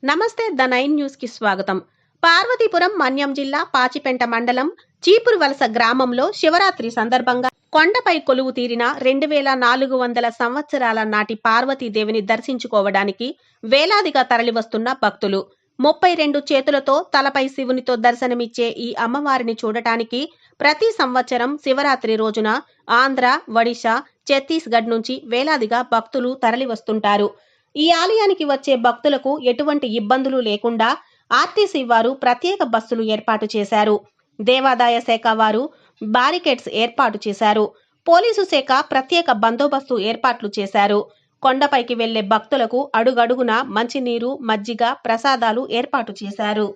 నమస్తే the 9 news కి స్వాగతం. పార్వతీపురం మన్యం జిల్లా పాచిపెంట మండలం చీపురువలస గ్రామంలో శివరాత్రి సందర్భంగా కొండపై కొలువు తీరిన 2400 సంవత్సరాల నాటి పార్వతీదేవిని దర్శించుకోవడానికి వేలాదిగా తరలివస్తున్న భక్తులు 32 చేతులతో తలపై శివునితో దర్శనమిచ్చే ఈ అమ్మవారిని చూడటానికి ప్రతి సంవత్సరం శివరాత్రి రోజున ఆంధ్ర, ఒడిశా, ఛత్తీస్గఢ్ నుంచి వేలాదిగా భక్తులు తరలివస్తుంటారు. ఈ ఆలయానికి వచ్చే భక్తులకు ఎటువంటి ఇబ్బందులు లేకుండా ఆర్టీసీ వారు ప్రత్యేక బస్సులు ఏర్పాటు చేశారు. దేవాదాయ శాఖ వారు బారికేడ్స్ ఏర్పాటు చేశారు. పోలీసు శాఖ ప్రత్యేక బందోబస్తు ఏర్పాట్లు చేశారు. కొండపైకి వెళ్లే భక్తులకు అడుగడుగున మంచినీరు, మజ్జిగ, ప్రసాదాలు ఏర్పాటు చేశారు.